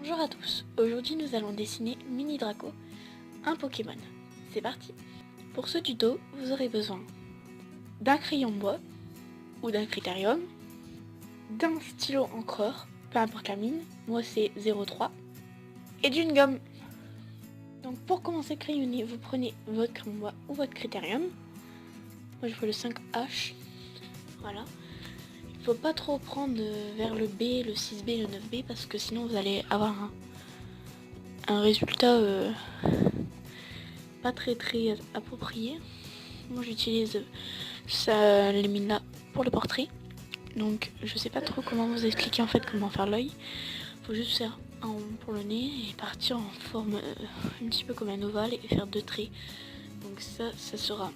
Bonjour à tous, aujourd'hui nous allons dessiner Mini Draco, un Pokémon. C'est parti. Pour ce tuto, vous aurez besoin d'un crayon bois ou d'un critérium, d'un stylo encreur, peu importe la mine, moi c'est 0,3, et d'une gomme. Donc pour commencer à crayonner, vous prenez votre crayon bois ou votre critérium. Moi je prends le 5H, voilà. Il ne faut pas trop prendre vers le B, le 6B, le 9B parce que sinon vous allez avoir un résultat pas très approprié. Moi j'utilise les mines là pour le portrait. Donc je sais pas trop comment vous expliquer en fait comment faire l'œil. Faut juste faire un rond pour le nez et partir en forme un petit peu comme un ovale et faire deux traits. Donc ça sera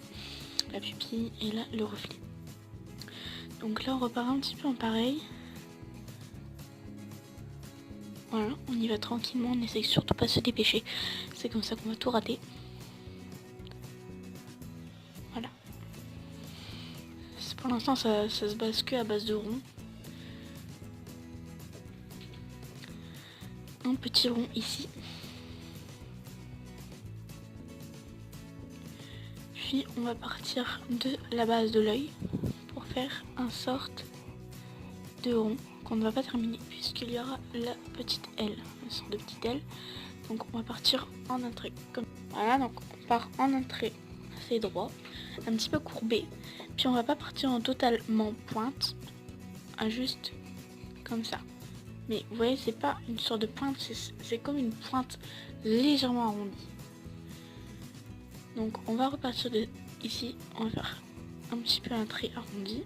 la pupille et là le reflet. Donc là on repart un petit peu en pareil. Voilà, on y va tranquillement, on essaye surtout pas de se dépêcher. C'est comme ça qu'on va tout rater. Voilà. Pour l'instant ça se base que à base de rond. Un petit rond ici. Puis on va partir de la base de l'œil pour faire un sorte de rond qu'on ne va pas terminer puisqu'il y aura la petite aile, une sorte de petite aile. Donc on va partir en un trait. Comme... Voilà, donc on part en un trait assez droit, un petit peu courbé. Puis on va pas partir en totalement pointe, juste comme ça. Mais vous voyez, c'est pas une sorte de pointe, c'est comme une pointe légèrement arrondie. Donc on va repartir de ici, on va faire un petit peu un trait arrondi.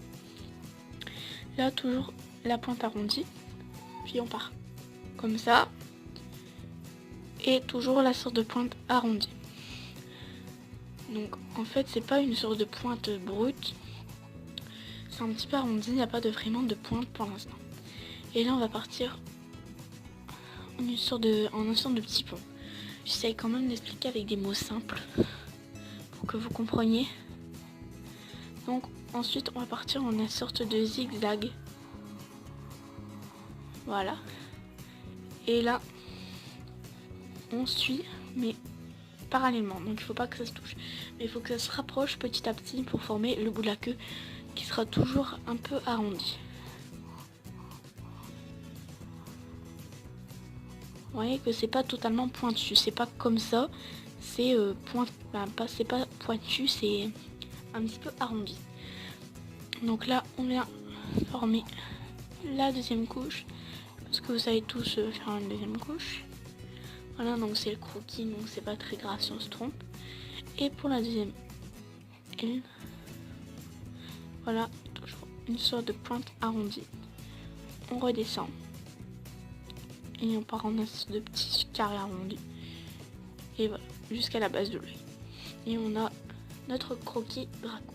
Là toujours la pointe arrondie, puis on part comme ça. Et toujours la sorte de pointe arrondie. Donc en fait c'est pas une sorte de pointe brute, c'est un petit peu arrondi, il n'y a pas vraiment de pointe pour l'instant. Et là on va partir en un sorte de petit pont. J'essaye quand même d'expliquer avec des mots simples pour que vous compreniez. Donc ensuite on va partir en une sorte de zigzag. Voilà. Et là on suit mais parallèlement, donc il faut pas que ça se touche, mais il faut que ça se rapproche petit à petit pour former le bout de la queue qui sera toujours un peu arrondi. Vous voyez que c'est pas totalement pointu, c'est pas comme ça, c'est c'est pas pointu, c'est un petit peu arrondi. Donc là on vient former la deuxième couche, parce que vous savez tous faire une deuxième couche. Voilà, donc c'est le croquis, donc c'est pas très grave si on se trompe. Et pour la deuxième aile, voilà, toujours une sorte de pointe arrondie. On redescend. Et on part en un de petits carrés arrondis. Et voilà, jusqu'à la base de l'œil. Et on a notre croquis Draco.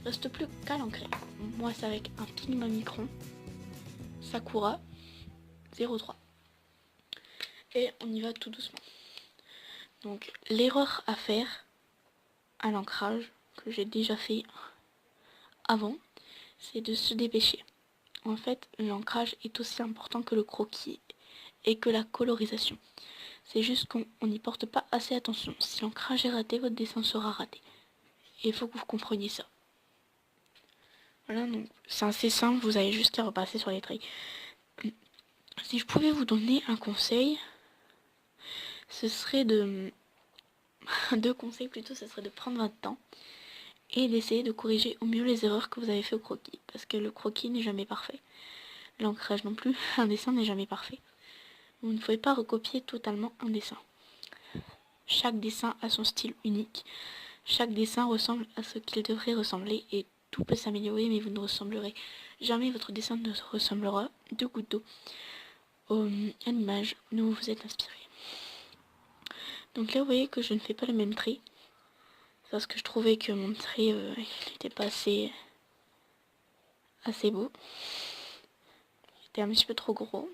Reste plus qu'à l'encre. Moi c'est avec un Pigma Micron Sakura 03. Et on y va tout doucement. Donc l'erreur à faire à l'ancrage, que j'ai déjà fait avant, c'est de se dépêcher. En fait, l'ancrage est aussi important que le croquis et que la colorisation. C'est juste qu'on n'y porte pas assez attention. Si l'ancrage est raté, votre dessin sera raté. Et il faut que vous compreniez ça. Voilà, donc c'est assez simple, vous avez juste à repasser sur les traits. Si je pouvais vous donner un conseil, ce serait deux conseils plutôt, ce serait de prendre votre temps et d'essayer de corriger au mieux les erreurs que vous avez fait au croquis. Parce que le croquis n'est jamais parfait. L'ancrage non plus, un dessin n'est jamais parfait. Vous ne pouvez pas recopier totalement un dessin. Chaque dessin a son style unique. Chaque dessin ressemble à ce qu'il devrait ressembler et tout peut s'améliorer, mais vous ne ressemblerez jamais, votre dessin ne ressemblera de gouttes d'eau à l'image dont vous êtes inspiré. Donc là vous voyez que je ne fais pas le même trait, parce que je trouvais que mon trait il n'était pas assez beau. Il était un petit peu trop gros.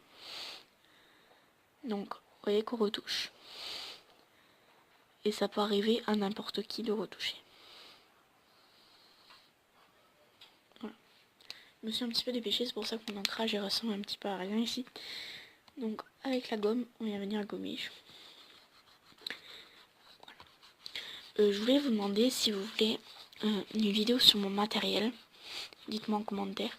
Donc vous voyez qu'on retouche. Et ça peut arriver à n'importe qui de retoucher. Voilà. Je me suis un petit peu dépêchée, c'est pour ça que mon ancrage ressemble un petit peu à rien ici. Donc avec la gomme, on vient venir gommer. Je voulais vous demander si vous voulez une vidéo sur mon matériel. Dites-moi en commentaire.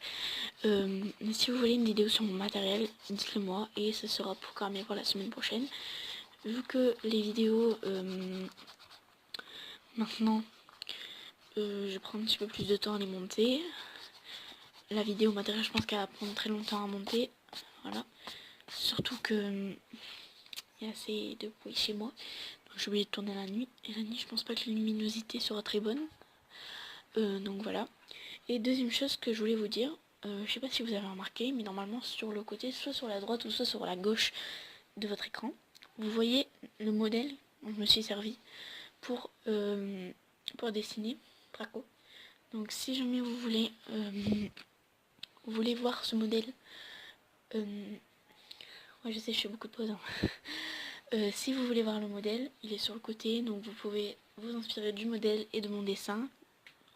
Si vous voulez une vidéo sur mon matériel, dites-le moi et ce sera programmé pour la semaine prochaine. Vu que les vidéos maintenant je prends un petit peu plus de temps à les monter. La vidéo matériel, je pense qu'elle va prendre très longtemps à monter. Voilà. Surtout que il y a assez de bruit chez moi. Donc j'ai oublié de tourner la nuit. Et la nuit, je pense pas que la luminosité sera très bonne. Donc voilà. Et deuxième chose que je voulais vous dire, je sais pas si vous avez remarqué, mais normalement sur le côté, soit sur la droite ou soit sur la gauche de votre écran, vous voyez le modèle dont je me suis servi pour dessiner Draco. Donc si jamais vous voulez voir ce modèle, ouais je sais je fais beaucoup de pauses, hein. Si vous voulez voir le modèle, il est sur le côté, donc vous pouvez vous inspirer du modèle et de mon dessin,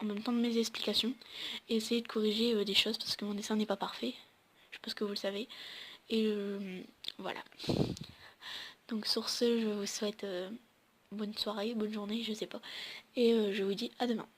en même temps de mes explications, et essayer de corriger des choses parce que mon dessin n'est pas parfait, je pense que vous le savez, et voilà. Donc sur ce, je vous souhaite bonne soirée, bonne journée, je sais pas, et je vous dis à demain.